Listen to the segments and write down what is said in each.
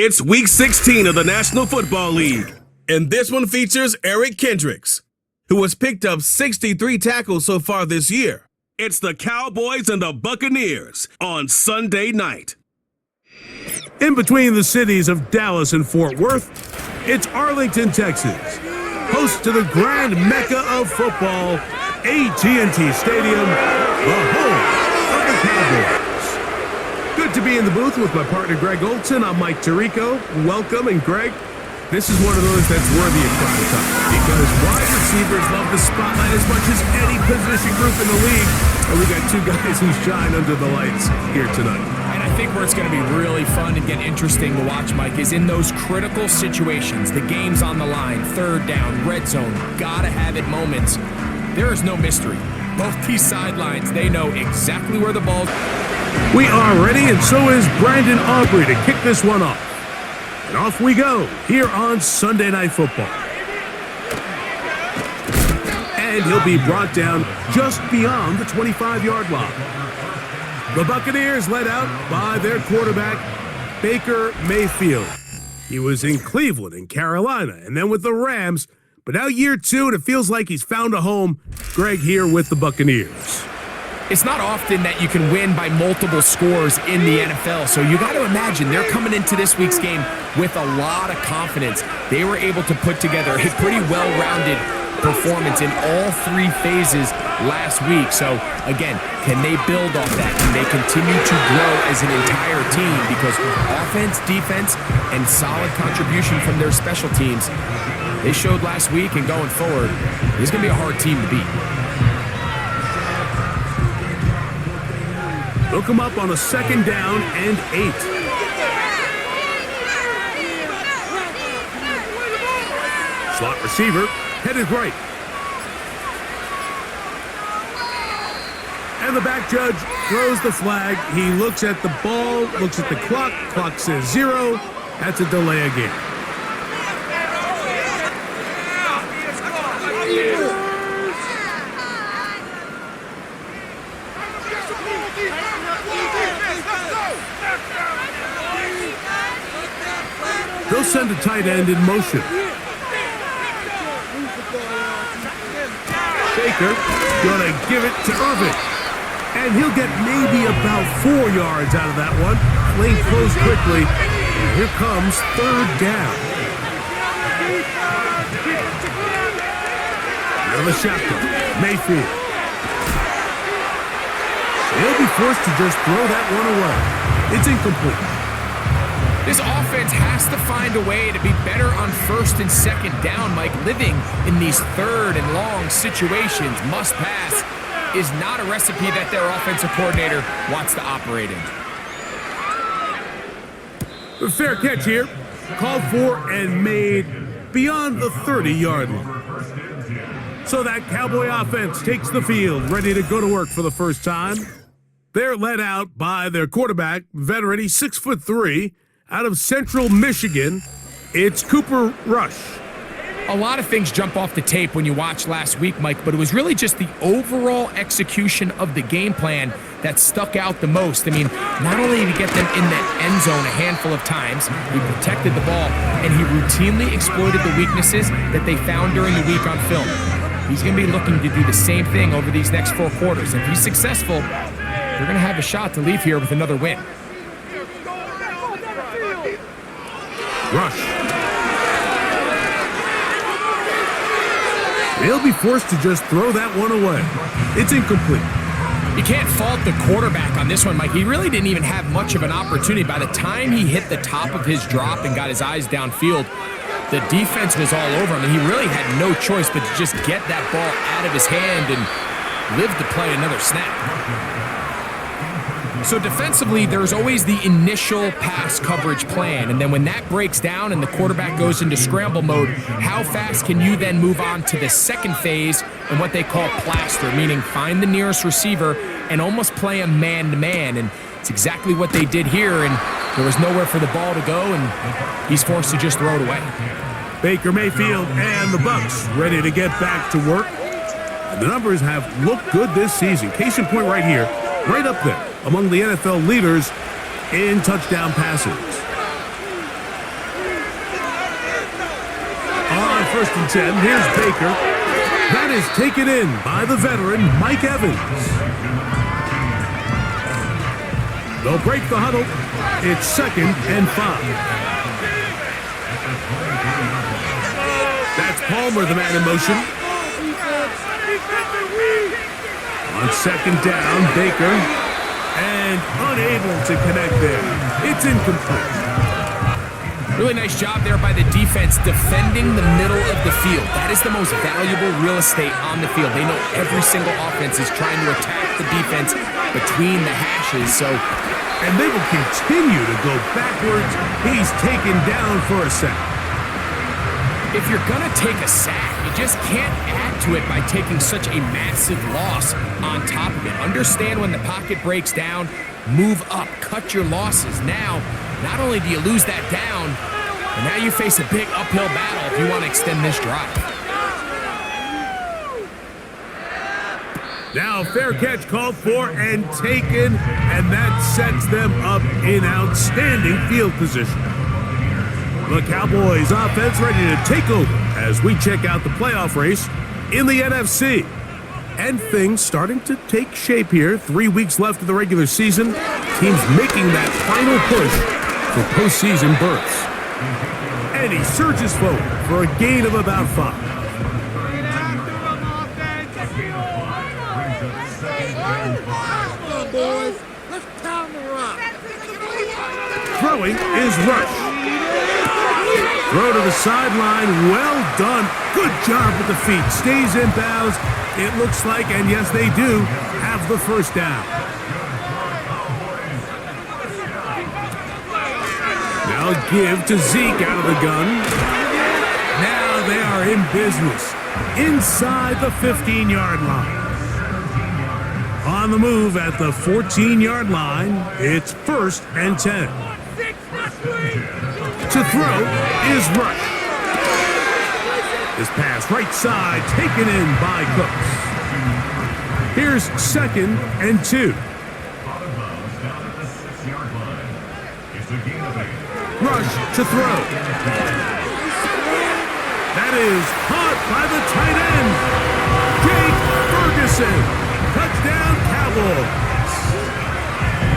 It's Week 16 of the National Football League, and this one features Eric Kendricks, who has picked up 63 tackles so far this year. It's the Cowboys and the Buccaneers on Sunday night. In between the cities of Dallas and Fort Worth, it's Arlington, Texas, host to the grand mecca of football, AT&T Stadium, the home of the Cowboys. Good to be in the booth with my partner Greg Olson. I'm Mike Tirico. Welcome, and Greg, this is one of those that's worthy of prime time because wide receivers love the spotlight as much as any position group in the league, and we got two guys who shine under the lights here tonight. And I think where it's going to be really fun and get interesting to watch, Mike, is in those critical situations. The game's on the line, third down, red zone, gotta have it moments. There is no mystery. Both these sidelines, they know exactly where the ball's. We are ready, and so is Brandon Aubrey to kick this one off. And off we go here on Sunday Night Football. And he'll be brought down just beyond the 25-yard line. The Buccaneers led out by their quarterback, Baker Mayfield. He was in Cleveland and Carolina, and then with the Rams, but now year two, and it feels like he's found a home. Greg here with the Buccaneers. It's not often that you can win by multiple scores in the NFL, so you got to imagine they're coming into this week's game with a lot of confidence. They were able to put together a pretty well-rounded performance in all three phases last week. So, again, can they build off that? Can they continue to grow as an entire team? Because offense, defense, and solid contribution from their special teams, they showed last week, and going forward, it's going to be a hard team to beat. They'll come up on a second down and 8. Slot receiver, headed right. And the back judge throws the flag. He looks at the ball, looks at the clock. Clock says 0. That's a delay of game. They'll send a tight end in motion. Baker gonna give it to Irvin. And he'll get maybe about 4 yards out of that one. Lane closed quickly. And here comes third down. Another shotgun. Mayfield. He'll be forced to just throw that one away. It's incomplete. This offense has to find a way to be better on first and second down, Mike. Living in these third and long situations, must pass, is not a recipe that their offensive coordinator wants to operate in. Fair catch here. Called for and made beyond the 30-yard line. So that Cowboy offense takes the field, ready to go to work for the first time. They're led out by their quarterback, veteran, he's 6'3", out of Central Michigan. It's Cooper Rush. A lot of things jump off the tape when you watch last week, Mike, but it was really just the overall execution of the game plan that stuck out the most. I mean, not only did he get them in the end zone a handful of times, he protected the ball, and he routinely exploited the weaknesses that they found during the week on film. He's going to be looking to do the same thing over these next 4 quarters. If he's successful, they're going to have a shot to leave here with another win. Rush. He'll be forced to just throw that one away. It's incomplete. You can't fault the quarterback on this one, Mike. He really didn't even have much of an opportunity. By the time he hit the top of his drop and got his eyes downfield, the defense was all over him, and he really had no choice but to just get that ball out of his hand and live to play another snap. So defensively, there's always the initial pass coverage plan, and then when that breaks down and the quarterback goes into scramble mode, how fast can you then move on to the second phase and what they call plaster, meaning find the nearest receiver and almost play him man-to-man, and it's exactly what they did here, and there was nowhere for the ball to go, and he's forced to just throw it away. Baker Mayfield and the Bucs ready to get back to work. And the numbers have looked good this season. Case in point right here, right up there among the NFL leaders in touchdown passes. first and 10. Here's Baker. That is taken in by the veteran, Mike Evans. They'll break the huddle. It's 2nd and 5. That's Palmer, the man in motion. On 2nd down, Baker. And unable to connect there. It's incomplete. Really nice job there by the defense defending the middle of the field. That is the most valuable real estate on the field. They know every single offense is trying to attack the defense between the hashes. And they will continue to go backwards. He's taken down for a sack. If you're going to take a sack, you just can't add to it by taking such a massive loss on top of it. Understand when the pocket breaks down, move up, cut your losses. Now, not only do you lose that down, but now you face a big uphill battle if you want to extend this drive. Now fair catch called for and taken, and that sets them up in outstanding field position. The Cowboys offense ready to take over as we check out the playoff race in the NFC. And things starting to take shape here. 3 weeks left of the regular season. Teams making that final push for postseason berths. And he surges forward for a gain of about 5. Throwing is Rush. Throw to the sideline. Well done. Good job with the feet. Stays in bounds. It looks like, and yes, they do, have the first down. Now give to Zeke out of the gun. Now they are in business. Inside the 15-yard line. On the move at the 14-yard line, it's 1st and 10. To throw is Rush. This pass right side taken in by Cooks. Here's 2nd and 2. Rush to throw. That is caught by the tight end, Jake Ferguson. Touchdown, Cowboys.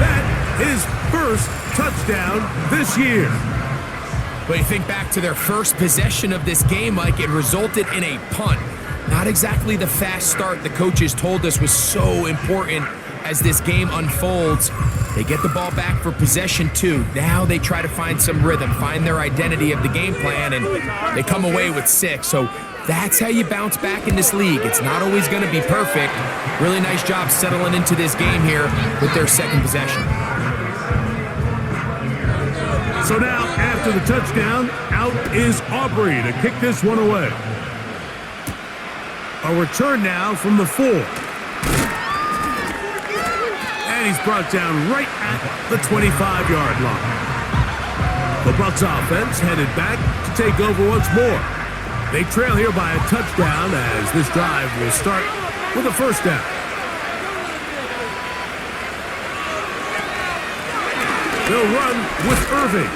That is first touchdown this year. But you think back to their first possession of this game, Mike, it resulted in a punt. Not exactly the fast start the coaches told us was so important as this game unfolds. They get the ball back for possession 2. Now they try to find some rhythm, find their identity of the game plan, and they come away with 6. So that's how you bounce back in this league. It's not always going to be perfect. Really nice job settling into this game here with their second possession. So now, after the touchdown, out is Aubrey to kick this one away. A return now from the 4. And he's brought down right at the 25-yard line. The Bucs offense headed back to take over once more. They trail here by a touchdown as this drive will start with a first down. They'll run with Irving.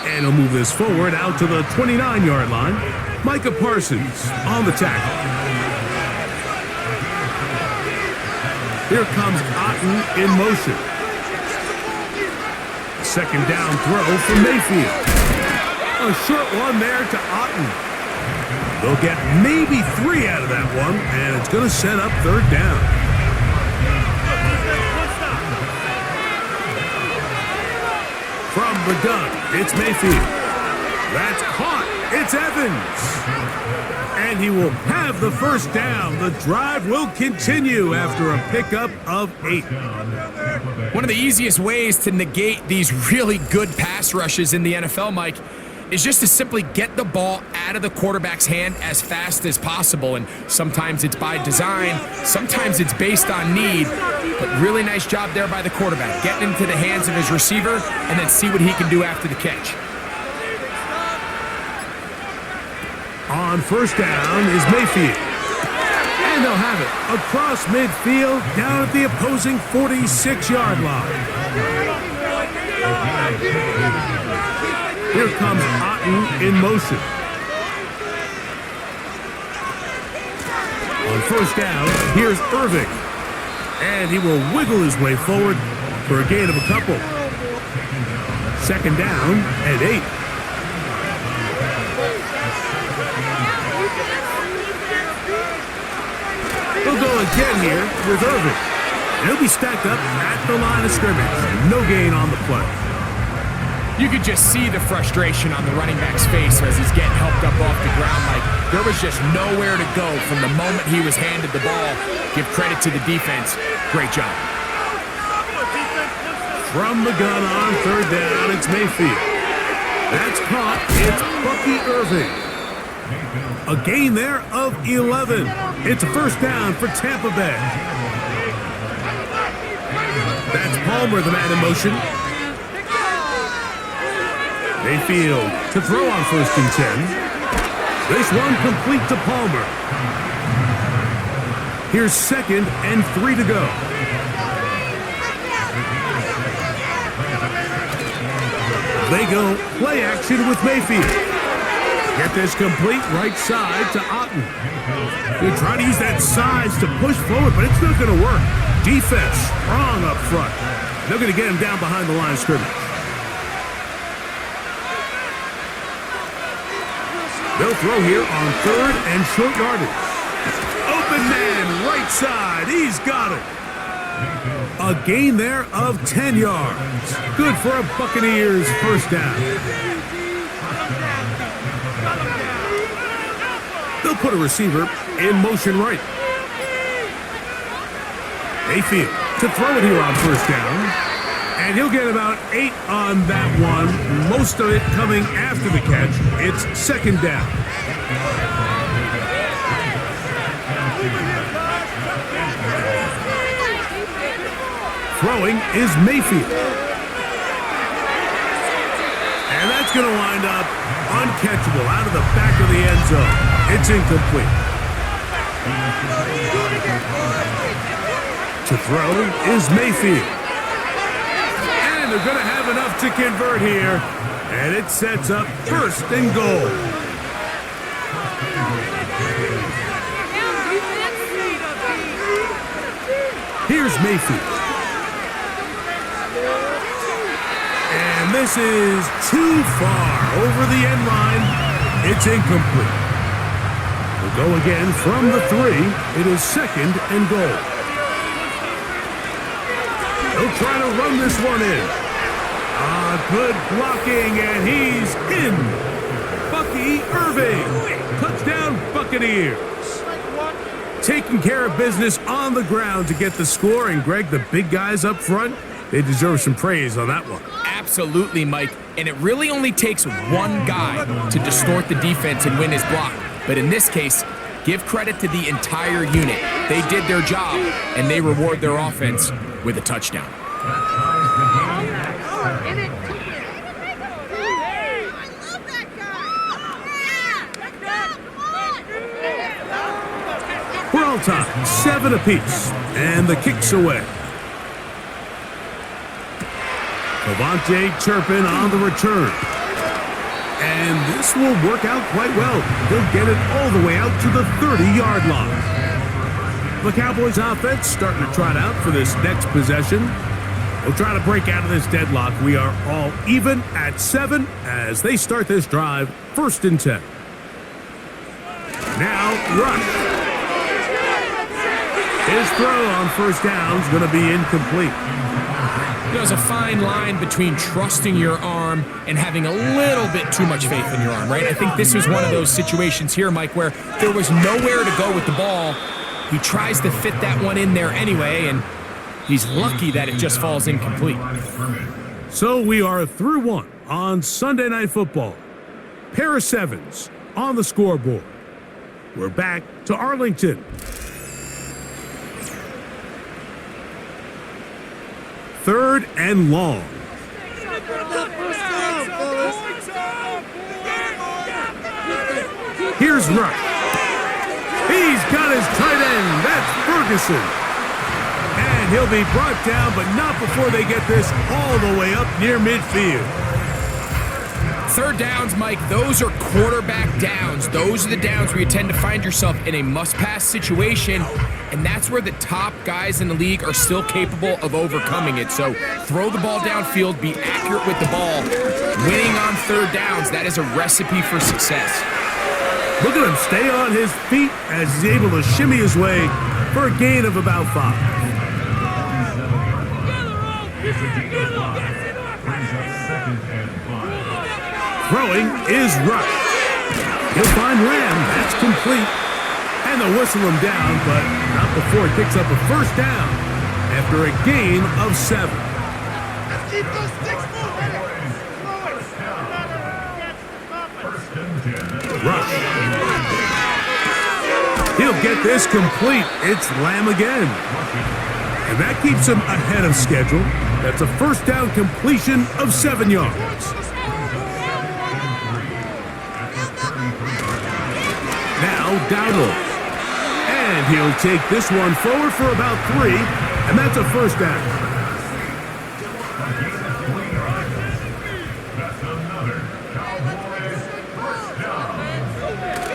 And he'll move this forward out to the 29-yard line. Micah Parsons on the tackle. Here comes Otten in motion. Second down throw from Mayfield. A short one there to Otten. They'll get maybe 3 out of that one, and it's going to set up 3rd down. From the gun, it's Mayfield. That's caught. It's Evans. And he will have the first down. The drive will continue after a pickup of 8. One of the easiest ways to negate these really good pass rushes in the NFL, Mike, is just to simply get the ball out of the quarterback's hand as fast as possible. And sometimes it's by design, sometimes it's based on need. But really nice job there by the quarterback, getting into the hands of his receiver and then see what he can do after the catch. On first down is Mayfield. And they'll have it across midfield down at the opposing 46-yard line. Here comes Otten in motion. first down, here's Irving. And he will wiggle his way forward for a gain of a couple. Second down and 8. He'll go again here with Irving. He'll be stacked up at the line of scrimmage. No gain on the play. You could just see the frustration on the running back's face as he's getting helped up off the ground. Like, there was just nowhere to go from the moment he was handed the ball. Give credit to the defense. Great job. From the gun on third down, it's Mayfield. That's caught. It's Bucky Irving. A gain there of 11. It's a first down for Tampa Bay. That's Palmer, the man in motion. Mayfield to throw on first and 10. This one complete to Palmer. Here's second and 3 to go. They go play action with Mayfield. Get this complete right side to Otten. They're trying to use that size to push forward, but it's not going to work. Defense strong up front. They're going to get him down behind the line of scrimmage. They'll throw here on third and short yardage. Open man, right side. He's got it. A gain there of 10 yards. Good for a Buccaneers first down. They'll put a receiver in motion right. Mayfield to throw it here on first down. And he'll get about 8 on that one. Most of it coming after the catch. It's second down. Throwing is Mayfield. And that's going to wind up uncatchable out of the back of the end zone. It's incomplete. To throw is Mayfield. And they're going to have enough to convert here. And it sets up first and goal. Here's Mayfield. And this is too far over the end line. It's incomplete. We'll go again from the 3. It is second and goal. He'll try to run this one in. Good blocking, and he's in. Bucky Irving. Touchdown, Buccaneers. Taking care of business on the ground to get the score. And, Greg, the big guys up front, they deserve some praise on that one. Absolutely, Mike. And it really only takes one guy to distort the defense and win his block. But in this case, give credit to the entire unit. They did their job, and they reward their offense with a touchdown. We're all tied, 7 apiece, and the kick's away. Cavante Turpin on the return. And this will work out quite well. He'll get it all the way out to the 30-yard line. The Cowboys offense starting to trot out for this next possession. We'll try to break out of this deadlock. We are all even at 7 as they start this drive, first and 10. Now, run. His throw on first down is going to be incomplete. There's a fine line between trusting your arm and having a little bit too much faith in your arm, right? I think this was one of those situations here, Mike, where there was nowhere to go with the ball. He tries to fit that one in there anyway, and he's lucky that it just falls incomplete. So we are through 1 on Sunday Night Football. Pair of 7s on the scoreboard. We're back to Arlington. Third and long. Here's Rush. He's got his tight end. That's Ferguson. And he'll be brought down, but not before they get this all the way up near midfield. Third downs, Mike, those are quarterback downs. Those are the downs where you tend to find yourself in a must-pass situation, and that's where the top guys in the league are still capable of overcoming it. So throw the ball downfield, be accurate with the ball. Winning on third downs, that is a recipe for success. Look at him stay on his feet as he's able to shimmy his way for a gain of about 5. Throwing is Rush. He'll find Lamb. That's complete. And they'll whistle him down, but not before he picks up a first down after a gain of 7. Let's keep those sticks moving. Rush. He'll get this complete. It's Lamb again. And that keeps him ahead of schedule. That's a first down completion of 7 yards. Now Dowdle. And he'll take this one forward for about 3, and that's a first down.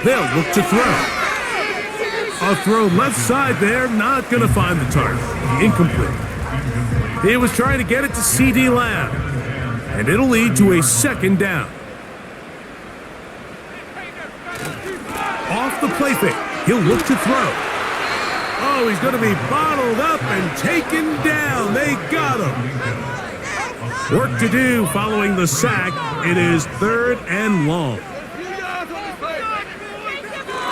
They'll look to throw. A throw left side there, not going to find the target. Incomplete. He was trying to get it to CD Lamb, and it'll lead to a second down. Off the play fake, he'll look to throw. Oh, he's going to be bottled up and taken down. They got him. Work to do following the sack. It is 3rd and long.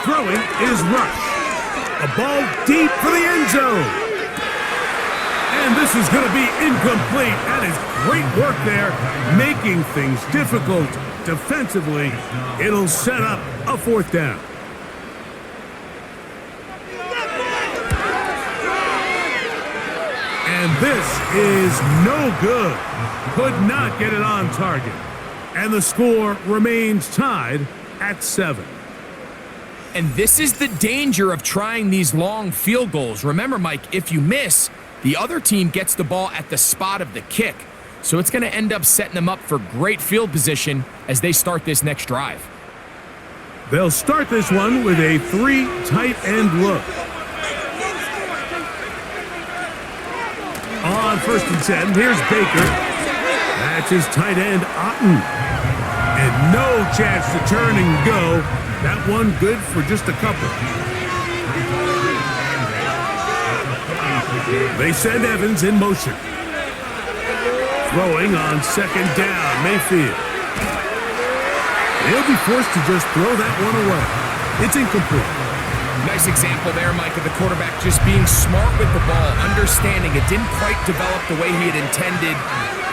Throwing is Rush. A ball deep for the end zone. And this is going to be incomplete. That is great work there, making things difficult defensively. It'll set up a 4th down. And this is no good. Could not get it on target. And the score remains tied at 7. And this is the danger of trying these long field goals. Remember, Mike, if you miss, the other team gets the ball at the spot of the kick. So it's going to end up setting them up for great field position as they start this next drive. They'll start this one with a 3 tight end look. On 1st and 10, here's Baker. That's his tight end, Otten. And no chance to turn and go. That one good for just a couple. They send Evans in motion. Throwing on 2nd down, Mayfield. He'll be forced to just throw that one away. It's incomplete. Nice example there, Mike, of the quarterback just being smart with the ball, understanding it didn't quite develop the way he had intended.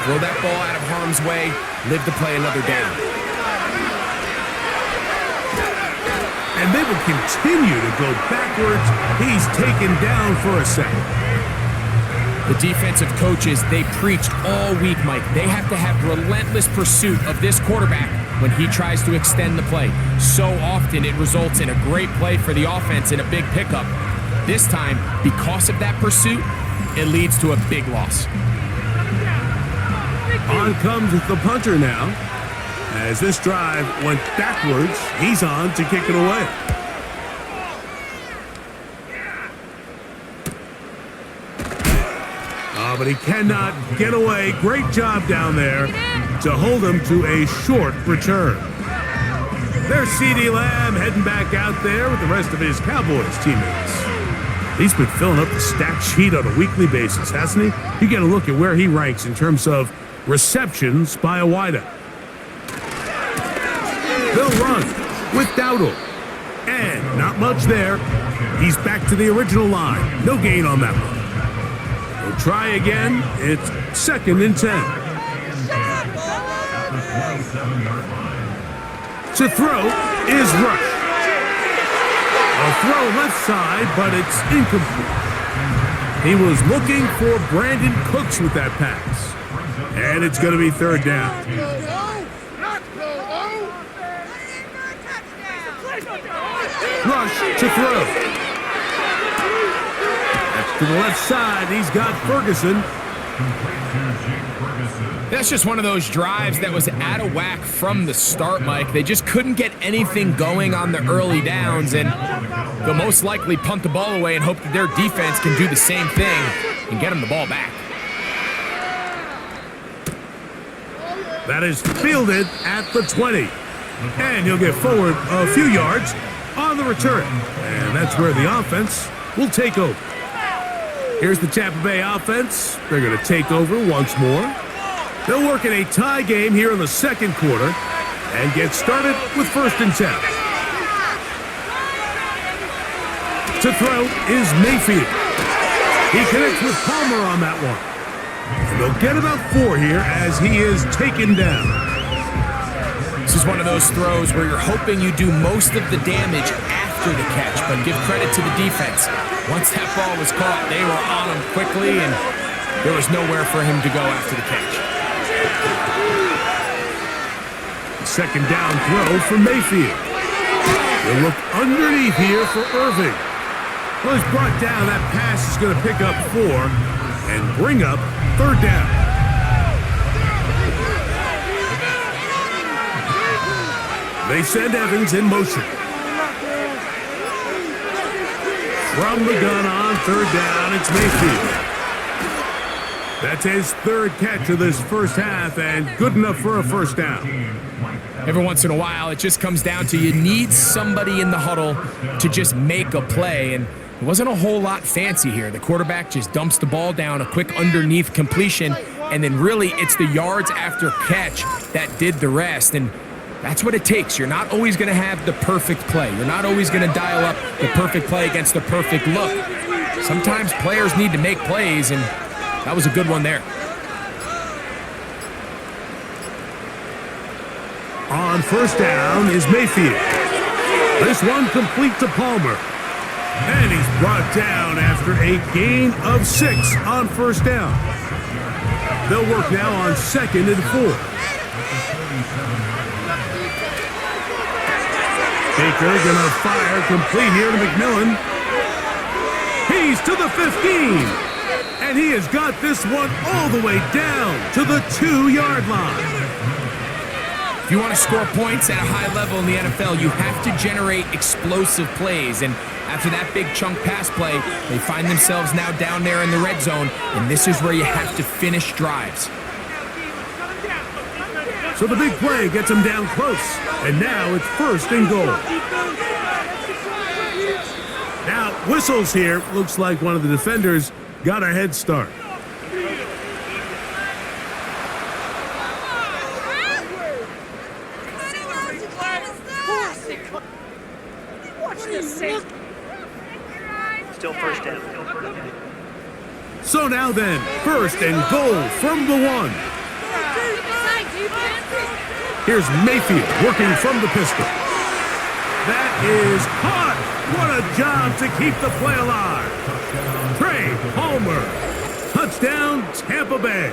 Throw that ball out of harm's way, live to play another down. And they will continue to go backwards. He's taken down for a second. The defensive coaches, they preached all week, Mike. They have to have relentless pursuit of this quarterback when he tries to extend the play. So often it results in a great play for the offense and a big pickup. This time, because of that pursuit, it leads to a big loss. On comes the punter now. As this drive went backwards, he's on to kick it away. But he cannot get away. Great job down there to hold him to a short return. There's CD Lamb heading back out there with the rest of his Cowboys teammates. He's been filling up the stat sheet on a weekly basis, hasn't he? You get a look at where he ranks in terms of receptions by a wideout. They'll run with Dowdle. And not much there. He's back to the original line. No gain on that one. They'll try again. It's 2nd and 10. To throw is Rush. A throw left side, but it's incomplete. He was looking for Brandon Cooks with that pass. And it's going to be 3rd down. Rush to throw. That's to the left side. He's got Ferguson. That's just one of those drives that was out of whack from the start, Mike. They just couldn't get anything going on the early downs, and they'll most likely punt the ball away and hope that their defense can do the same thing and get them the ball back. That is fielded at the 20. And he'll get forward a few yards on the return. And that's where the offense will take over. Here's the Tampa Bay offense. They're going to take over once more. They'll work in a tie game here in the second quarter and get started with 1st and 10. To throw is Mayfield. He connects with Palmer on that one. And they'll get about 4 here as he is taken down. This is one of those throws where you're hoping you do most of the damage after the catch, but give credit to the defense. Once that ball was caught, they were on him quickly, and there was nowhere for him to go after the catch. Second down throw for Mayfield. They'll look underneath here for Irving. Well, he's brought down. That pass is going to pick up 4 and bring up 3rd down. They send Evans in motion. From the gun on 3rd down, it's Mayfield. That's his 3rd catch of this first half and good enough for a 1st down. Every once in a while, it just comes down to you need somebody in the huddle to just make a play, and it wasn't a whole lot fancy here. The quarterback just dumps the ball down, a quick underneath completion, and then really it's the yards after catch that did the rest, and that's what it takes. You're not always going to have the perfect play. You're not always going to dial up the perfect play against the perfect look. Sometimes players need to make plays, and that was a good one there. On 1st down is Mayfield. This one complete to Palmer. And he's brought down after a gain of 6 on 1st down. They'll work now on 2nd and 4. Baker gonna fire complete here to McMillan. He's to the 15. And he has got this one all the way down to the 2-yard line. If you want to score points at a high level in the NFL, you have to generate explosive plays. And after that big chunk pass play, they find themselves now down there in the red zone. And this is where you have to finish drives. So the big play gets him down close. And now it's 1st and goal. Now, whistles here. Looks like one of the defenders got a head start. Still 1st down. So now then, 1st and goal from the 1. Here's Mayfield working from the pistol. That is caught. What a job to keep the play alive. Trey Palmer. Touchdown, Tampa Bay.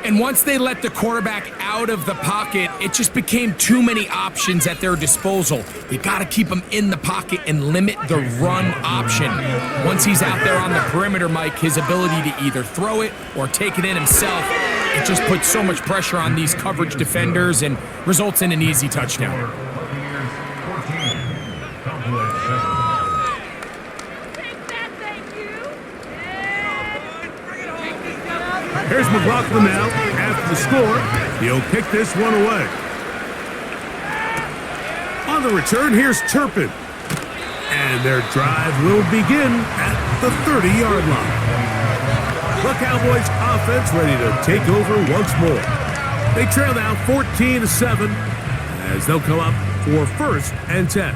And once they let the quarterback out of the pocket, it just became too many options at their disposal. You got to keep him in the pocket and limit the run option. Once he's out there on the perimeter, Mike, his ability to either throw it or take it in himself, it just puts so much pressure on these coverage defenders and results in an easy touchdown. Here's McLaughlin now. After the score, he'll kick this one away. On the return, here's Turpin. And their drive will begin at the 30-yard line. The Cowboys offense ready to take over once more. They trail now 14-7 as they'll come up for 1st and 10.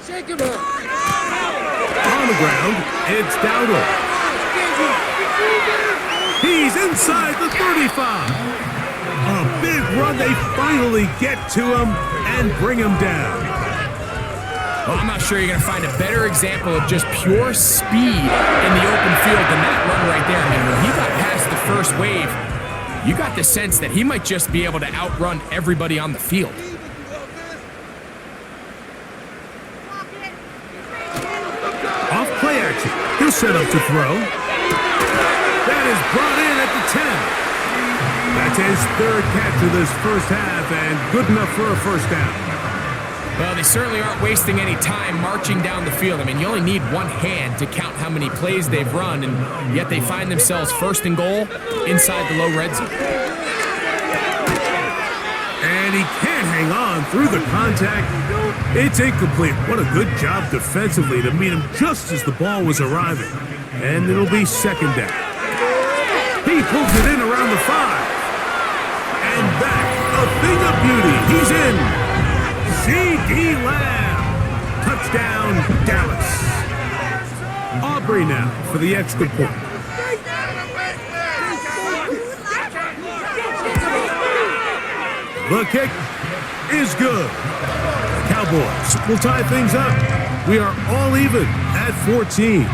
Shake him up. On the ground, it's Dowdle. He's inside the 35. A big run. They finally get to him and bring him down. Well, I'm not sure you're going to find a better example of just pure speed in the open field than that run right there. I mean, when he got past the first wave, you got the sense that he might just be able to outrun everybody on the field. He'll set up to throw. That is brought in at the 10. That's his third catch of this first half and good enough for a first down. Well, they certainly aren't wasting any time marching down the field. I mean, you only need one hand to count how many plays they've run, and yet they find themselves first and goal inside the low red zone. And he can't hang on through the contact. It's incomplete. What a good job defensively to meet him just as the ball was arriving. And it'll be second down. He pulls it in around the 5. And back, a thing of beauty. He's in. Shady Lamb. Touchdown, Dallas. Aubrey now for the extra point. The kick is good. Cowboys will tie things up. We are all even at 14.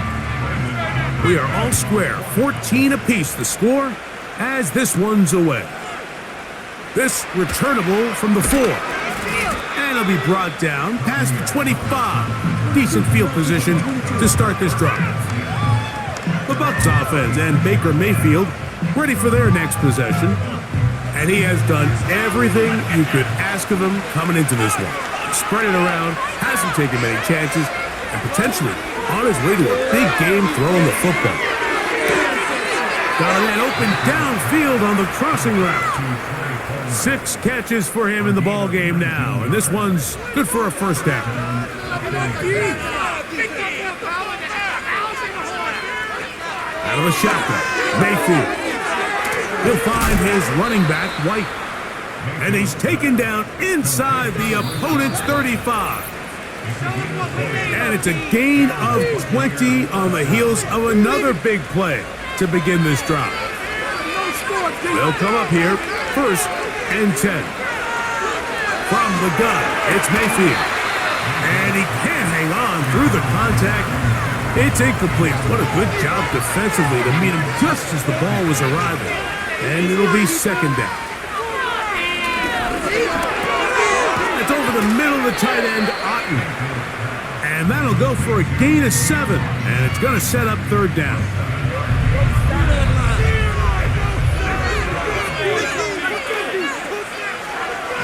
We are all square, 14 apiece the score as this one's away. This returnable from the 4. And it'll be brought down past the 25. Decent field position to start this drive. The Bucs offense and Baker Mayfield ready for their next possession. And he has done everything you could ask of him coming into this one. Spread it around, hasn't taken many chances, and potentially on his way to a big game throwing the football. Got a man open downfield on the crossing route. 6 catches for him in the ball game now, and this one's good for a first down. Out of the shotgun, Mayfield. He'll find his running back, White. And he's taken down inside the opponent's 35. And it's a gain of 20 on the heels of another big play to begin this drive. They'll come up here, first and 10. From the gun, it's Mayfield. And he can't hang on through the contact. It's incomplete. What a good job defensively to meet him just as the ball was arriving. And it'll be second down. It's over the middle of the tight end, Otten. And that'll go for a gain of 7. And it's going to set up third down.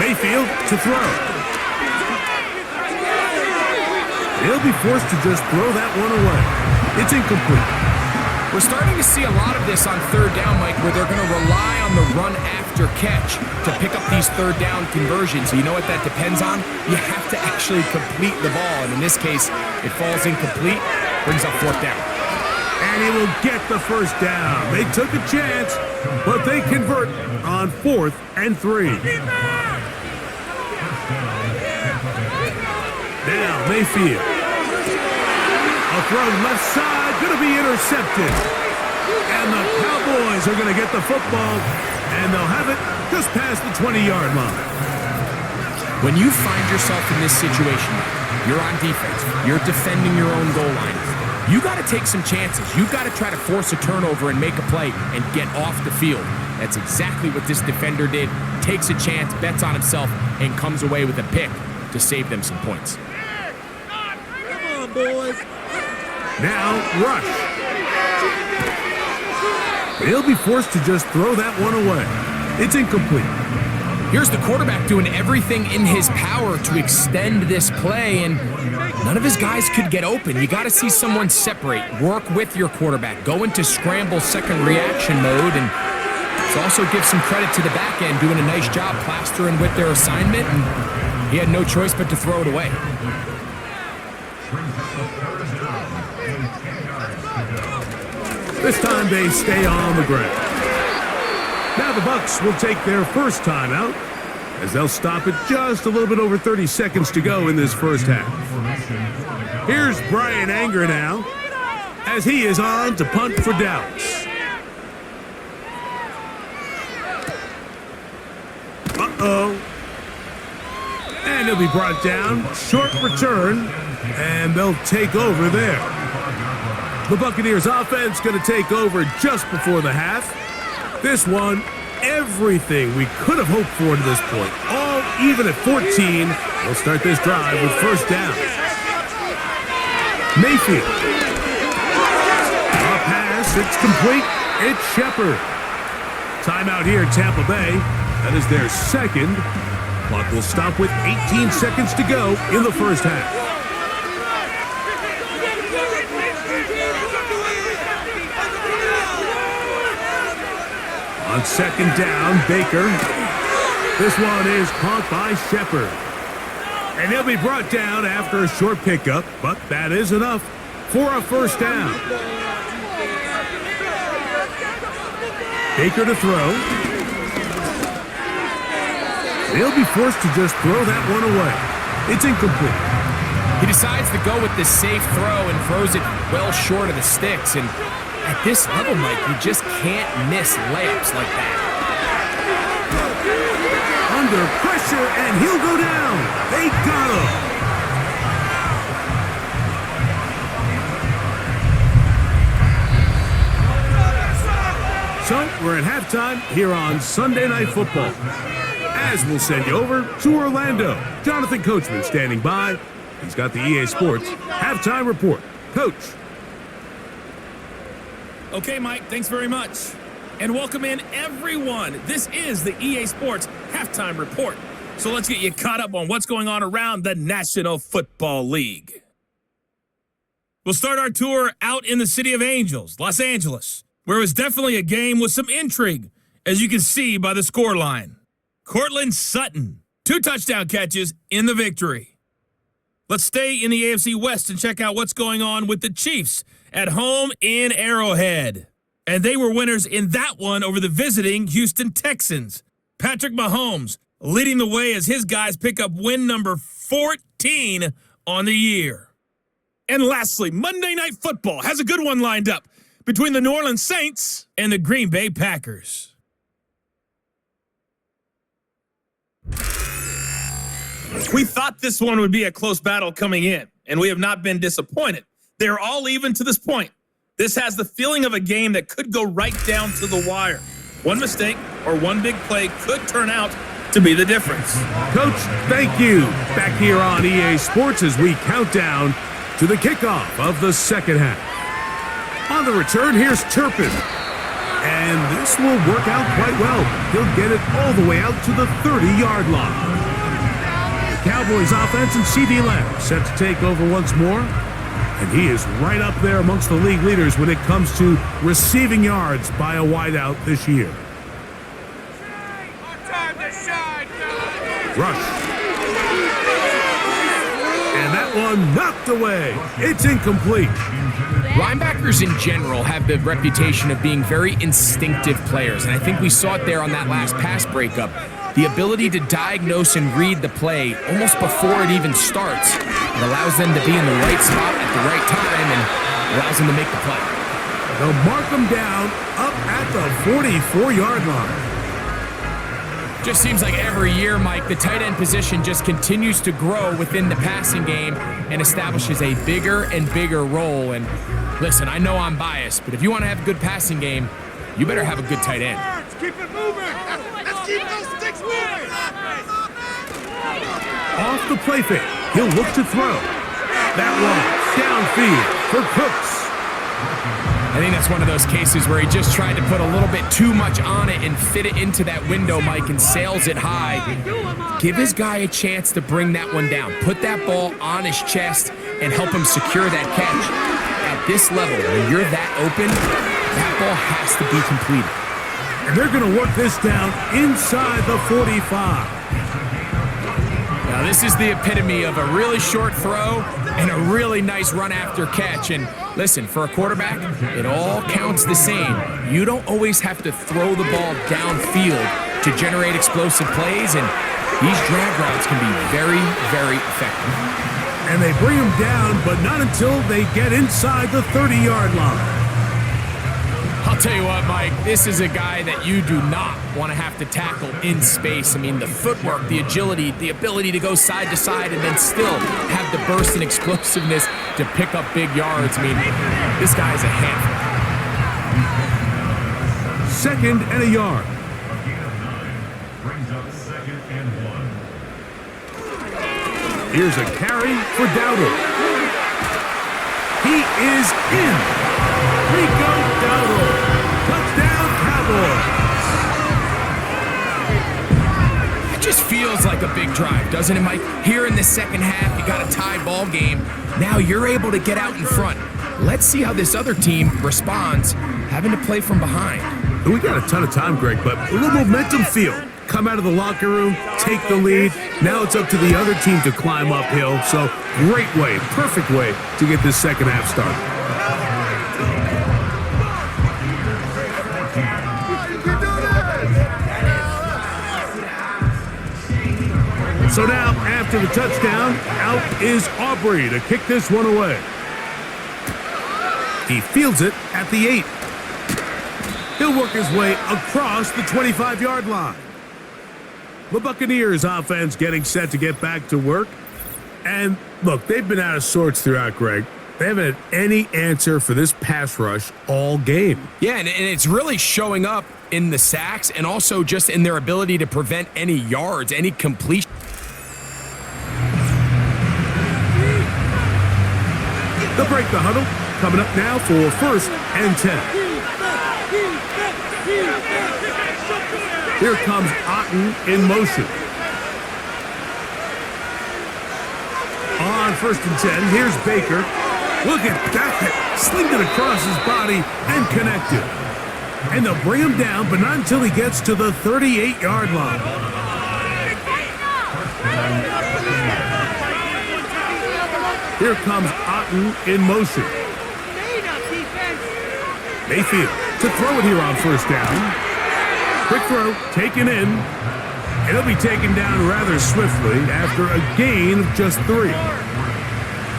Mayfield to throw. He'll be forced to just throw that one away. It's incomplete. We're starting to see a lot of this on third down, Mike, where they're going to rely on the run after catch to pick up these third down conversions. You know what that depends on? You have to actually complete the ball. And in this case, it falls incomplete, brings up fourth down. And he will get the first down. They took a chance, but they convert on 4th and 3. Now Mayfield. A throw left side, going to be intercepted. And the Cowboys are going to get the football, and they'll have it just past the 20-yard line. When you find yourself in this situation, you're on defense, you're defending your own goal line, you got to take some chances. You've got to try to force a turnover and make a play and get off the field. That's exactly what this defender did. Takes a chance, bets on himself, and comes away with a pick to save them some points. Come on, boys. Now, Rush. He'll be forced to just throw that one away. It's incomplete. Here's the quarterback doing everything in his power to extend this play, and none of his guys could get open. You got to see someone separate, work with your quarterback, go into scramble second reaction mode, and also give some credit to the back end doing a nice job plastering with their assignment, and he had no choice but to throw it away. This time they stay on the ground. Now the Bucs will take their first timeout as they'll stop it just a little bit over 30 seconds to go in this first half. Here's Brian Anger now as he is on to punt for Dallas. Uh-oh. And he'll be brought down. Short return. And they'll take over there. The Buccaneers offense going to take over just before the half. This one, everything we could have hoped for to this point. All even at 14. We'll start this drive with first down. Mayfield. It's complete. It's Shepard. Timeout here, Tampa Bay. That is their second. Clock will stop with 18 seconds to go in the first half. On second down, Baker. This one is caught by Shepard. And he'll be brought down after a short pickup, but that is enough for a first down. Baker to throw. They'll be forced to just throw that one away. It's incomplete. He decides to go with the safe throw and throws it well short of the sticks. And at this level, Mike, you just can't miss layups like that. Under pressure, and he'll go down. They got him. So we're at halftime here on Sunday Night Football. As we'll send you over to Orlando. Jonathan Coachman standing by. He's got the EA Sports halftime report. Coach. Okay, Mike, thanks very much. And welcome in, everyone. This is the EA Sports halftime report. So let's get you caught up on what's going on around the National Football League. We'll start our tour out in the City of Angels, Los Angeles, where it was definitely a game with some intrigue, as you can see by the scoreline. Cortland Sutton, 2 touchdown catches in the victory. Let's stay in the AFC West and check out what's going on with the Chiefs at home in Arrowhead. And they were winners in that one over the visiting Houston Texans. Patrick Mahomes leading the way as his guys pick up win number 14 on the year. And lastly, Monday Night Football has a good one lined up between the New Orleans Saints and the Green Bay Packers. We thought this one would be a close battle coming in, and we have not been disappointed. They're all even to this point. This has the feeling of a game that could go right down to the wire. One mistake or one big play could turn out to be the difference. Coach, thank you. Back here on EA Sports as we count down to the kickoff of the second half. On the return, here's Turpin. And this will work out quite well. He'll get it all the way out to the 30-yard line. The Cowboys offense and CD Lamb set to take over once more. And he is right up there amongst the league leaders when it comes to receiving yards by a wideout this year. Rush. And that one knocked away. It's incomplete. Linebackers in general have the reputation of being very instinctive players, and I think we saw it there on that last pass breakup. The ability to diagnose and read the play almost before it even starts. It allows them to be in the right spot at the right time and allows them to make the play. They'll mark them down up at the 44-yard line. Just seems like every year, Mike, the tight end position just continues to grow within the passing game and establishes a bigger and bigger role. And listen, I know I'm biased, but if you want to have a good passing game, you better have a good tight end. Let's keep it moving. Let's keep those sticks moving. Off the play fake, he'll look to throw. That one downfield for Cooks. I think that's one of those cases where he just tried to put a little bit too much on it and fit it into that window, Mike, and sails it high. Give his guy a chance to bring that one down. Put that ball on his chest and help him secure that catch. At this level, when you're that open, that ball has to be completed. And they're going to work this down inside the 45. Now, this is the epitome of a really short throw and a really nice run after catch. And listen, for a quarterback, it all counts the same. You don't always have to throw the ball downfield to generate explosive plays, and these drag routes can be very, very effective. And they bring him down, but not until they get inside the 30-yard line. I'll tell you what, Mike, this is a guy that you do not want to have to tackle in space. I mean, the footwork, the agility, the ability to go side to side and then still have the burst and explosiveness to pick up big yards. I mean, this guy is a handful. Second and a yard. Here's a carry for Dowdle. He is in. Rico Dowdle feels like a big drive, doesn't it, Mike? Here in the second half, you got a tie ball game. Now you're able to get out in front. Let's see how this other team responds, having to play from behind. We got a ton of time, Greg, but a little momentum feel. Come out of the locker room, take the lead. Now it's up to the other team to climb uphill. So great way, perfect way to get this second half started. So now, after the touchdown, out is Aubrey to kick this one away. He fields it at the 8. He'll work his way across the 25-yard line. The Buccaneers offense getting set to get back to work. And look, they've been out of sorts throughout, Greg. They haven't had any answer for this pass rush all game. Yeah, and it's really showing up in the sacks and also just in their ability to prevent any yards, any completion. They'll break the huddle. Coming up now for 1st and 10. Here comes Otten in motion. On 1st and 10, here's Baker. Look at that. Slinged it across his body and connected. And they'll bring him down, but not until he gets to the 38-yard line. Here comes Otten in motion. Mayfield to throw it here on 1st down. Quick throw, taken in. It'll be taken down rather swiftly after a gain of just 3.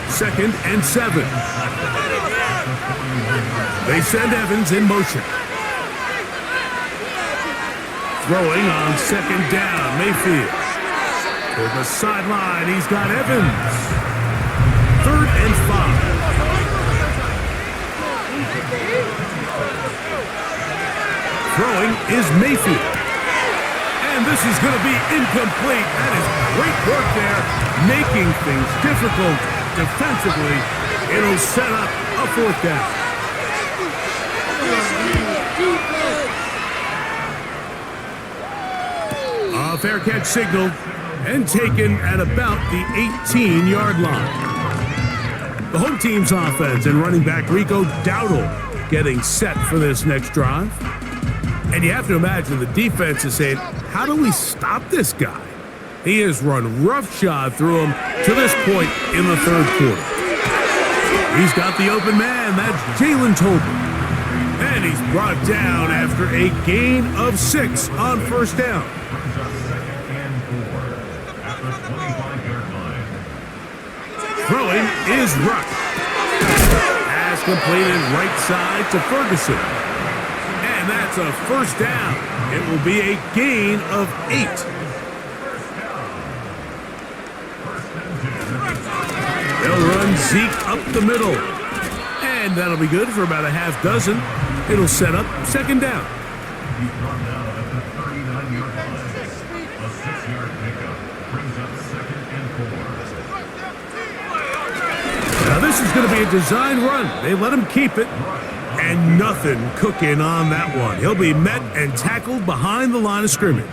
2nd and 7. They send Evans in motion. Throwing on 2nd down, Mayfield. To the sideline, he's got Evans. 3rd and 5. Throwing is Mayfield. And this is going to be incomplete. That is great work there, making things difficult defensively. It'll set up a 4th down. A fair catch signaled and taken at about the 18-yard line. The home team's offense and running back Rico Dowdle getting set for this next drive. And you have to imagine the defense is saying, how do we stop this guy? He has run roughshod through him to this point in the 3rd quarter. He's got the open man. That's Jalen Tolbert. And he's brought down after a gain of 6 on 1st down. Throwing is Ruck. Pass completed right side to Ferguson. And that's a 1st down. It will be a gain of 8. They'll run Zeke up the middle. And that'll be good for about a half dozen. It'll set up 2nd down. Now this is going to be a design run. They let him keep it. And nothing cooking on that one. He'll be met and tackled behind the line of scrimmage.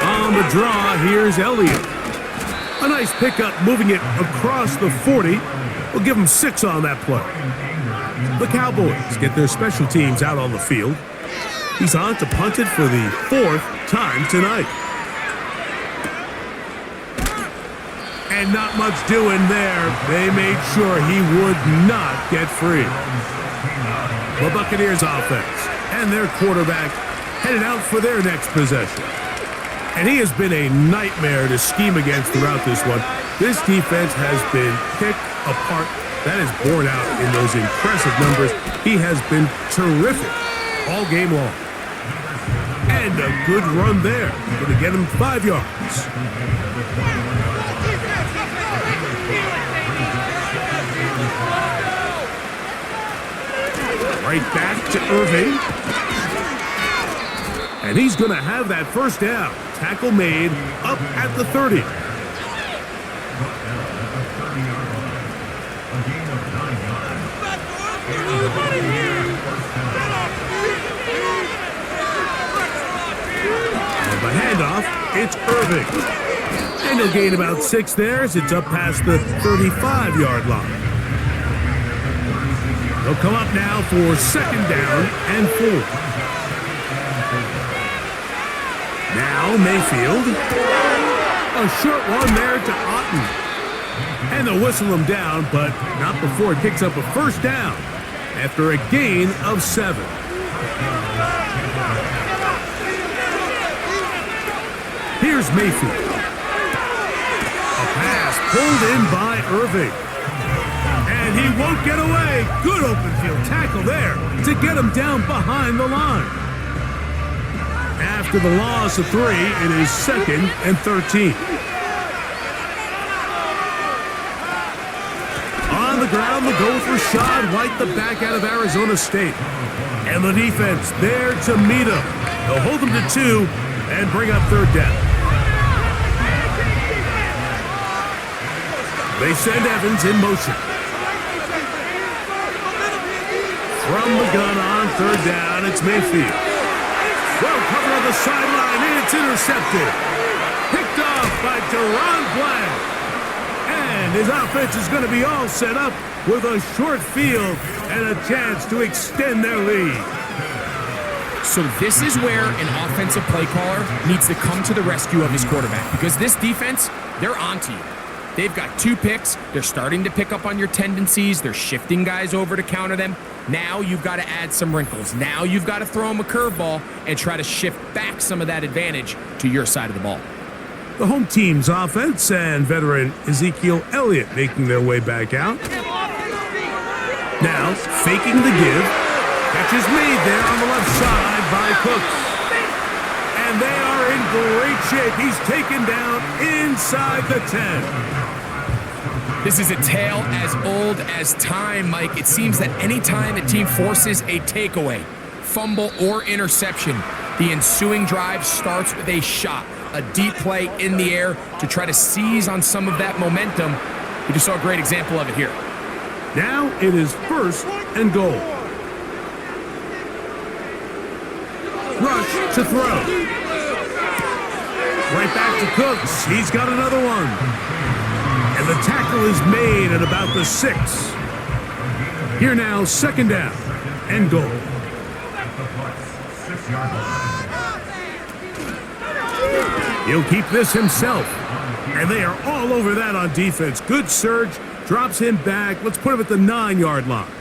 On the draw, here's Elliott. A nice pickup, moving it across the 40. We'll give him 6 on that play. The Cowboys get their special teams out on the field. He's on to punt it for the 4th time tonight. And not much doing there. They made sure he would not get free. The Buccaneers offense and their quarterback headed out for their next possession. And he has been a nightmare to scheme against throughout this one. This defense has been picked apart. That is borne out in those impressive numbers. He has been terrific all game long. And a good run there. Going to get him 5 yards. Right back to Irving. And he's going to have that 1st down. Tackle made up at the 30. It's Irving. And he'll gain about 6 there as it's up past the 35-yard line. They'll come up now for 2nd down and 4. Now Mayfield. A short one there to Otten. And they'll whistle him down, but not before he picks up a 1st down after a gain of 7. Here's Mayfield. A pass pulled in by Irving. And he won't get away. Good open field tackle there to get him down behind the line. After the loss of 3, it is 2nd and 13. On the ground, they'll go with Rashad White, the back out of Arizona State. And the defense there to meet him. They'll hold him to 2 and bring up 3rd down. They send Evans in motion. From the gun on 3rd down, it's Mayfield. Well covered on the sideline, and it's intercepted. Picked off by Deron Bland. And his offense is going to be all set up with a short field and a chance to extend their lead. So this is where an offensive play caller needs to come to the rescue of his quarterback, because this defense, they're onto you. They've got 2 picks. They're starting to pick up on your tendencies. They're shifting guys over to counter them. Now you've got to add some wrinkles. Now you've got to throw them a curveball and try to shift back some of that advantage to your side of the ball. The home team's offense and veteran Ezekiel Elliott making their way back out. Now, faking the give. Catch is made there on the left side by Cooks. And they are in great shape. He's taken down inside the 10. This is a tale as old as time, Mike. It seems that anytime a team forces a takeaway, fumble, or interception, the ensuing drive starts with a shot, a deep play in the air to try to seize on some of that momentum. We just saw a great example of it here. Now it is 1st and goal. Rush to throw. Right back to Cooks. He's got another one. And the tackle is made at about the 6. Here now, 2nd down and goal. He'll keep this himself. And they are all over that on defense. Good surge, drops him back. Let's put him at the 9-yard line.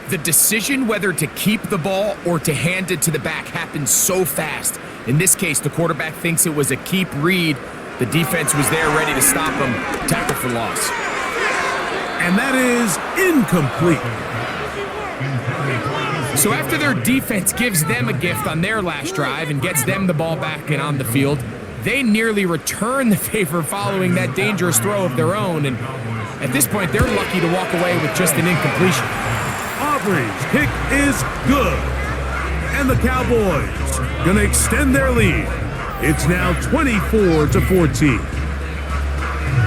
The decision whether to keep the ball or to hand it to the back happens so fast. In this case, the quarterback thinks it was a keep read. The defense was there ready to stop him. Tackle for loss. And that is incomplete. So after their defense gives them a gift on their last drive and gets them the ball back and on the field, they nearly return the favor following that dangerous throw of their own. And at this point, they're lucky to walk away with just an incompletion. Aubrey's kick is good. And the Cowboys going to extend their lead. It's now 24-14.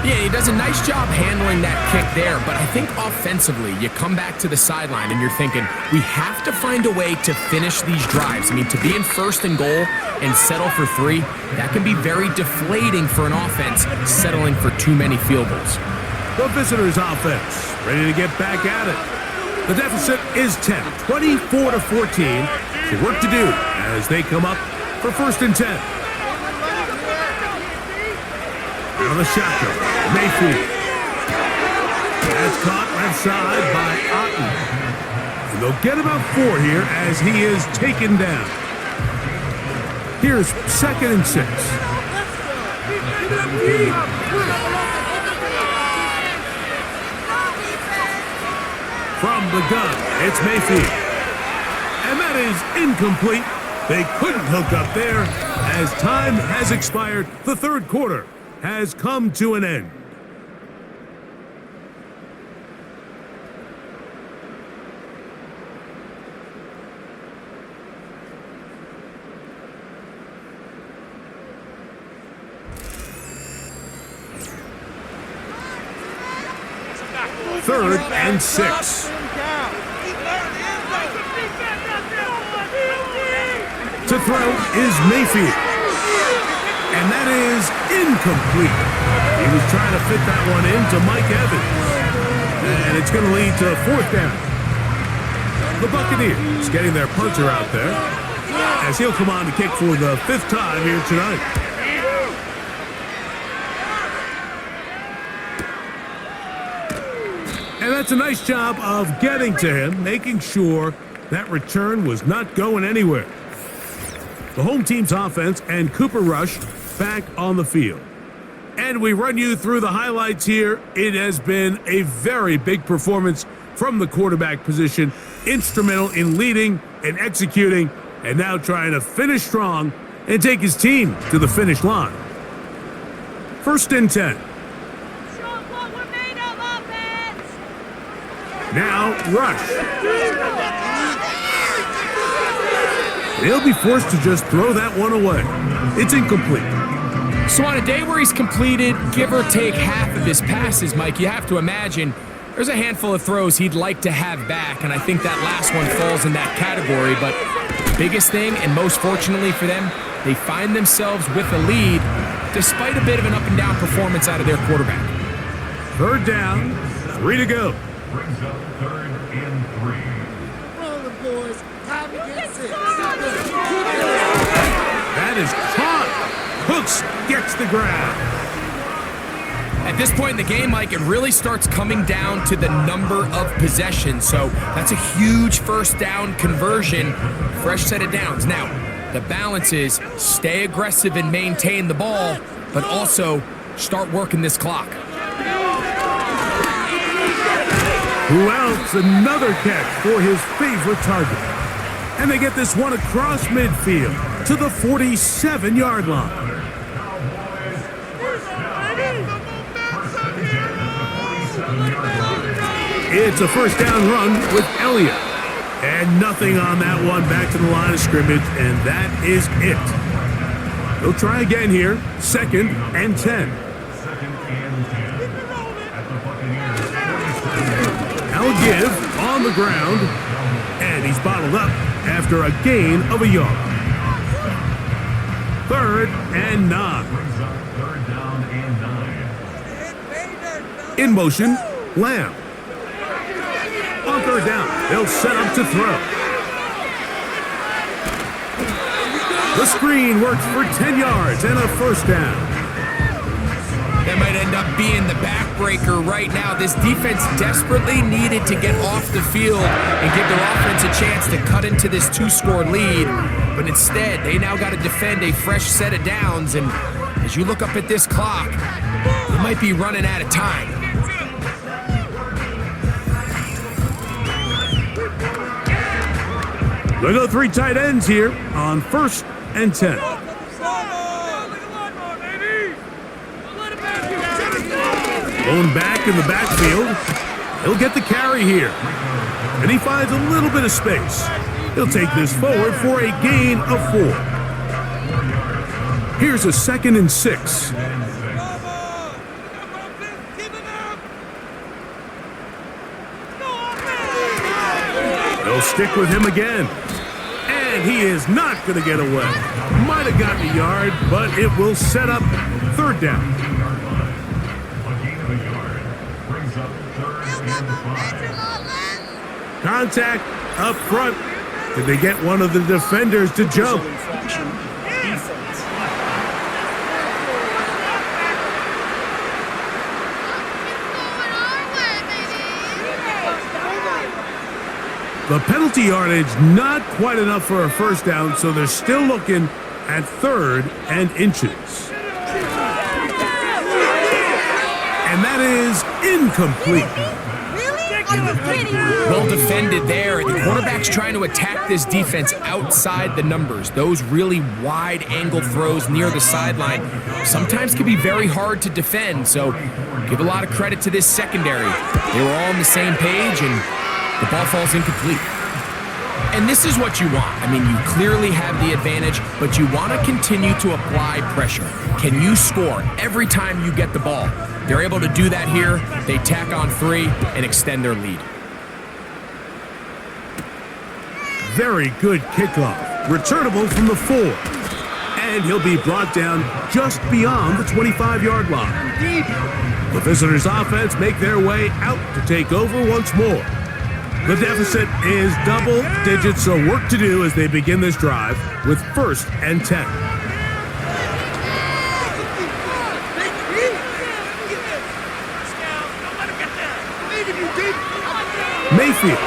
Yeah, he does a nice job handling that kick there, but I think offensively, you come back to the sideline and you're thinking, we have to find a way to finish these drives. I mean, to be in 1st and goal and settle for 3, that can be very deflating for an offense settling for too many field goals. The visitors' offense ready to get back at it. The deficit is 10, 24-14. So work to do as they come up for 1st and 10. Out of the shotgun, Mayfield. That's caught left side by Otten. And they'll get about 4 here as he is taken down. Here's 2nd and 6. From the gun, it's Mayfield. And that is incomplete. They couldn't hook up there as time has expired. The 3rd quarter has come to an end. Third and 6. To throw is Mayfield. And that is incomplete. He was trying to fit that one into Mike Evans. And it's going to lead to 4th down. The Buccaneers getting their punter out there as he'll come on to kick for the 5th time here tonight. And that's a nice job of getting to him, making sure that return was not going anywhere. The home team's offense and Cooper Rush back on the field. And we run you through the highlights here. It has been a very big performance from the quarterback position, instrumental in leading and executing, and now trying to finish strong and take his team to the finish line. 1st and 10. Now Rush. They'll be forced to just throw that one away. It's incomplete. So on a day where he's completed, give or take half of his passes, Mike, you have to imagine there's a handful of throws he'd like to have back, and I think that last one falls in that category. But biggest thing, and most fortunately for them, they find themselves with a lead despite a bit of an up-and-down performance out of their quarterback. 3rd down, 3 to go. Brings up 3rd and 3. Rolling, boys. Time to get set. That is caught. Hooks gets the grab. At this point in the game, Mike, it really starts coming down to the number of possessions. So that's a huge 1st down conversion, fresh set of downs. Now, the balance is stay aggressive and maintain the ball, but also start working this clock. Who else? Another catch for his favorite target. And they get this one across midfield to the 47-yard line. It's a 1st down run with Elliott. And nothing on that one, back to the line of scrimmage, and that is it. They'll try again here, 2nd and 10. Now give on the ground, and he's bottled up after a gain of a yard. 3rd and 9. In motion, Lamb. On 3rd down, they'll set up to throw. The screen works for 10 yards and a 1st down. That might end up being the backbreaker right now. This defense desperately needed to get off the field and give their offense a chance to cut into this 2-score lead. But instead, they now got to defend a fresh set of downs. And as you look up at this clock, they might be running out of time. They'll go 3 tight ends here on 1st and 10. Going back in the backfield. He'll get the carry here. And he finds a little bit of space. He'll take this forward for a gain of 4. Here's a 2nd and 6. They'll stick with him again. And he is not going to get away. Might have gotten a yard, but it will set up 3rd down. Contact up front. Did they get one of the defenders to jump? The penalty yardage not quite enough for a 1st down, so they're still looking at 3rd and inches. And that is incomplete. Well defended there. The quarterback's trying to attack this defense outside the numbers. Those really wide angle throws near the sideline sometimes can be very hard to defend. So give a lot of credit to this secondary. They were all on the same page and the ball falls incomplete. And this is what you want. I mean, you clearly have the advantage, but you want to continue to apply pressure. Can you score every time you get the ball? They're able to do that here. They tack on 3 and extend their lead. Very good kickoff. Returnable from the 4. and he'll be brought down just beyond the 25-yard line. The visitors' offense make their way out to take over once more. The deficit is double digits, so work to do as they begin this drive with 1st and 10. Mayfield.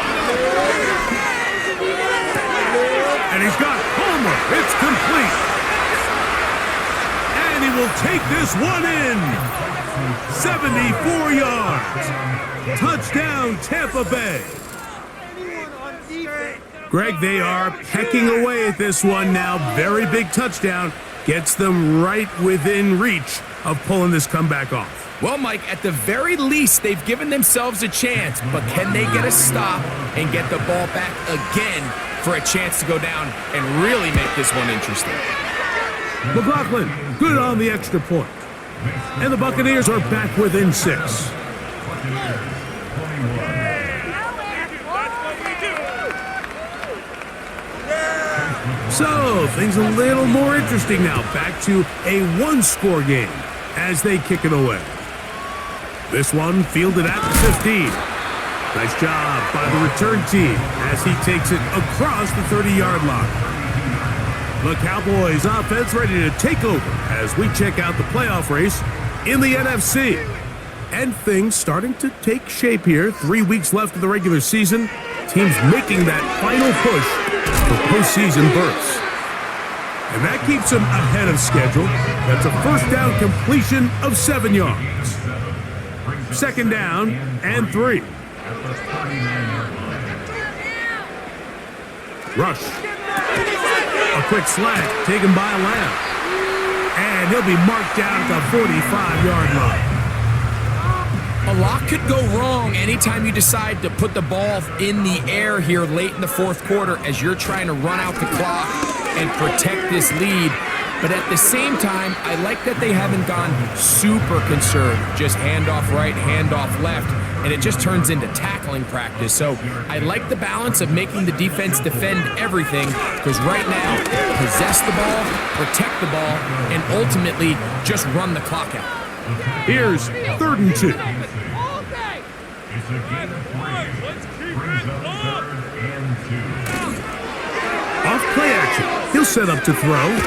And he's got Homer. It's complete. And he will take this one in. 74 yards. Touchdown, Tampa Bay. Greg, they are pecking away at this one now. Very big touchdown. Gets them right within reach of pulling this comeback off. Well, Mike, at the very least, they've given themselves a chance, but can they get a stop and get the ball back again for a chance to go down and really make this one interesting? McLaughlin, good on the extra point. And the Buccaneers are back within 6. So, things a little more interesting now. Back to a one-score game as they kick it away. This one fielded at the 15. Nice job by the return team as he takes it across the 30-yard line. The Cowboys offense ready to take over as we check out the playoff race in the NFC. And things starting to take shape here. 3 weeks left of the regular season. Teams making that final push for postseason berths. And that keeps them ahead of schedule. That's a first down completion of 7 yards. Second down and 3. Rush. A quick slant taken by Lamb. And he'll be marked down at the 45-yard line. A lot could go wrong anytime you decide to put the ball in the air here late in the fourth quarter as you're trying to run out the clock and protect this lead. But at the same time, I like that they haven't gone super conserved. Just handoff right, handoff left, and it just turns into tackling practice. So I like the balance of making the defense defend everything, because right now, possess the ball, protect the ball, and ultimately just run the clock out. Here's 3rd and 2. Off play action. He'll set up to throw.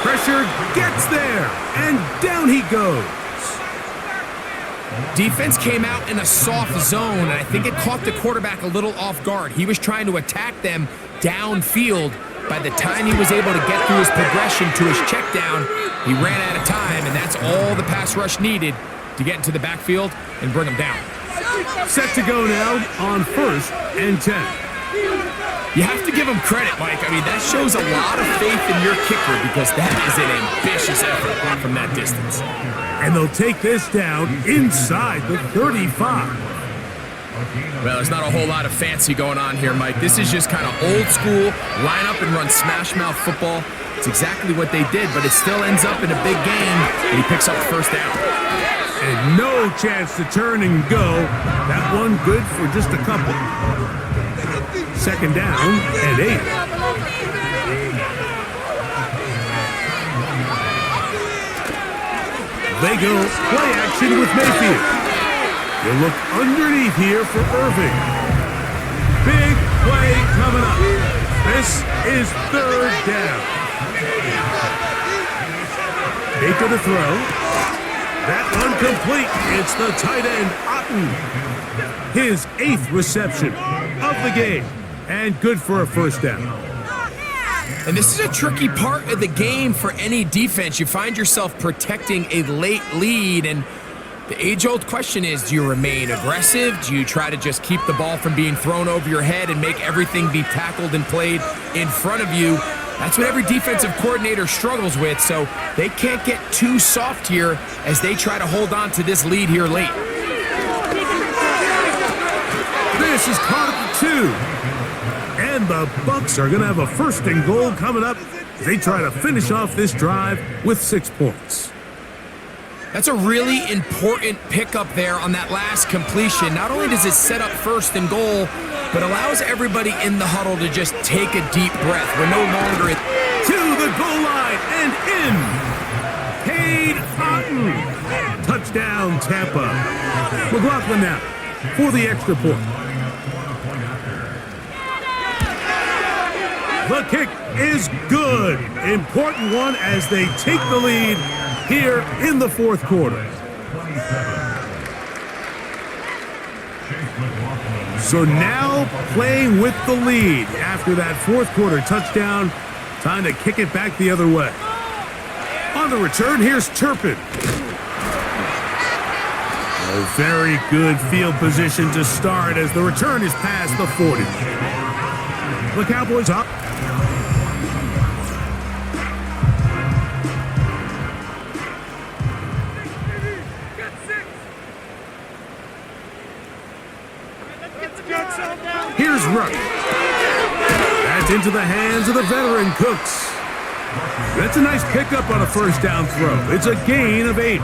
Pressure gets there, and down he goes. Defense came out in a soft zone, and I think it caught the quarterback a little off guard. He was trying to attack them downfield. By the time he was able to get through his progression to his check down, he ran out of time, and that's all the pass rush needed to get into the backfield and bring him down. Set to go now on 1st and 10. You have to give him credit, Mike. I mean, that shows a lot of faith in your kicker, because that is an ambitious effort from that distance. And they'll take this down inside the 35. Well, there's not a whole lot of fancy going on here, Mike. This is just kind of old school, line up and run smash mouth football. It's exactly what they did, but it still ends up in a big game, and he picks up the first down. And no chance to turn and go. That one good for just a couple. Second down and 8. They go play action with Mayfield. He'll look underneath here for Irving. Big play coming up. This is 3rd down. 8 to the throw. That one complete. It's the tight end, Otten. His 8th reception of the game. And good for a first down. And this is a tricky part of the game for any defense. You find yourself protecting a late lead, and the age-old question is, do you remain aggressive? Do you try to just keep the ball from being thrown over your head and make everything be tackled and played in front of you? That's what every defensive coordinator struggles with, so they can't get too soft here as they try to hold on to this lead here late. This is caught at the 2. And the Bucs are going to have a 1st and goal coming up as they try to finish off this drive with 6 points. That's a really important pickup there on that last completion. Not only does it set up 1st and goal, but allows everybody in the huddle to just take a deep breath. We're no longer to the goal line and in. Cade Otton. Touchdown, Tampa. McLaughlin now for the extra point. The kick is good. Important one as they take the lead here in the fourth quarter. So now playing with the lead after that fourth quarter touchdown. Time to kick it back the other way. On the return, here's Turpin. A very good field position to start as the return is past the 40. The Cowboys up. Here's Ruck. That's into the hands of the veteran Cooks. That's a nice pickup on a first down throw. It's a gain of 8.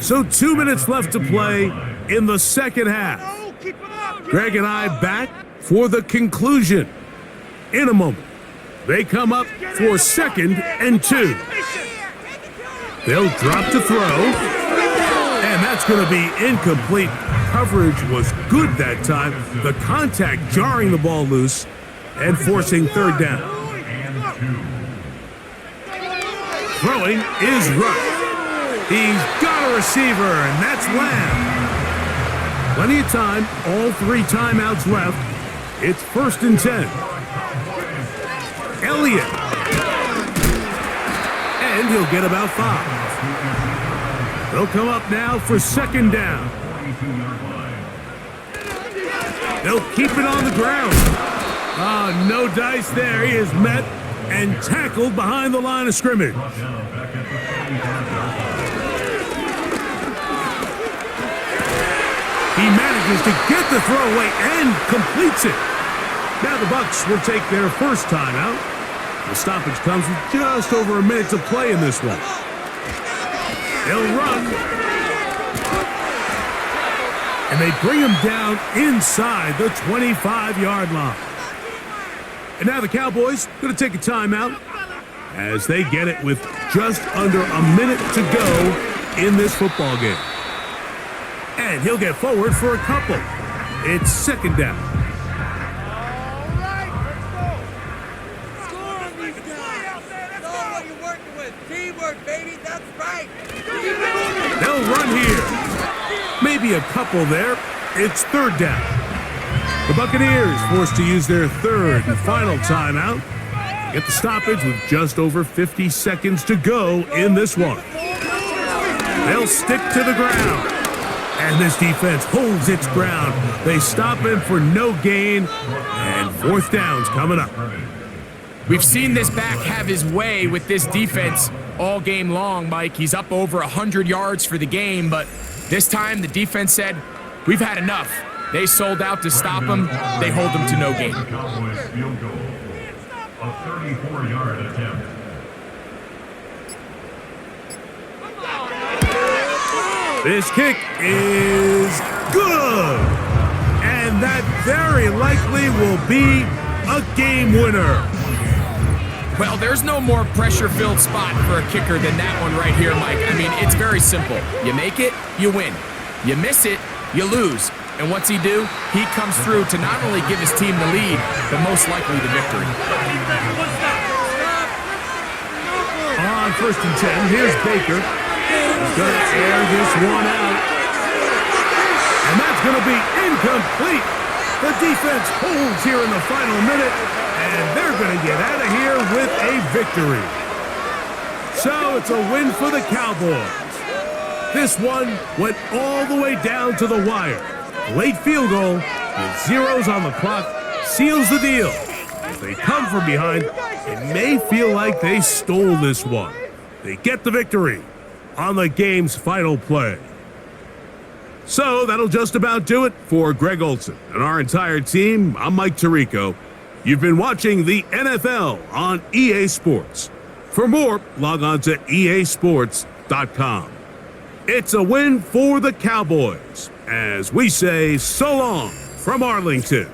So 2 minutes left to play in the second half. Greg and I back for the conclusion in a moment. They come up for 2nd and 2. They'll drop to throw. And that's going to be incomplete. Coverage was good that time. The contact jarring the ball loose and forcing 3rd down. Throwing is Ruck. He's got a receiver, and that's Lamb. Plenty of time. All 3 timeouts left. It's 1st and 10. Elliott. And he'll get about 5. They'll come up now for 2nd down. They'll keep it on the ground. No dice there. He is met and tackled behind the line of scrimmage. He manages to get the throwaway and completes it. Now the Bucs will take their first timeout. The stoppage comes with just over a minute to play in this one. They'll run. And they bring him down inside the 25-yard line. And now the Cowboys going to take a timeout as they get it with just under a minute to go in this football game. And he'll get forward for a couple. It's 2nd down. All right, let's go. Score on these guys. Know what you're working with. Teamwork, baby. That's right. They'll run here. Maybe a couple there. It's 3rd down. The Buccaneers forced to use their 3rd and final timeout. Get the stoppage with just over 50 seconds to go in this one. They'll stick to the ground. And this defense holds its ground. They stop him for no gain. And 4th down's coming up. We've seen this back have his way with this defense all game long, Mike. He's up over 100 yards for the game, but this time the defense said, we've had enough. They sold out to stop him. They hold him to no gain. Cowboys field goal. A 34-yard attempt. This kick is good. And that very likely will be a game winner. Well, there's no more pressure-filled spot for a kicker than that one right here, Mike. I mean, it's very simple. You make it, you win. You miss it, you lose. And what's he do? He comes through to not only give his team the lead, but most likely the victory. On 1st and 10, here's Baker. He's going to air this one out. And that's going to be incomplete. The defense holds here in the final minute, and they're going to get out of here with a victory. So it's a win for the Cowboys. This one went all the way down to the wire. Late field goal with zeros on the clock seals the deal. If they come from behind, it may feel like they stole this one. They get the victory on the game's final play. So that'll just about do it for Greg Olson and our entire team. I'm Mike Tirico. You've been watching the NFL on EA Sports. For more, log on to easports.com. It's a win for the Cowboys as we say so long from Arlington.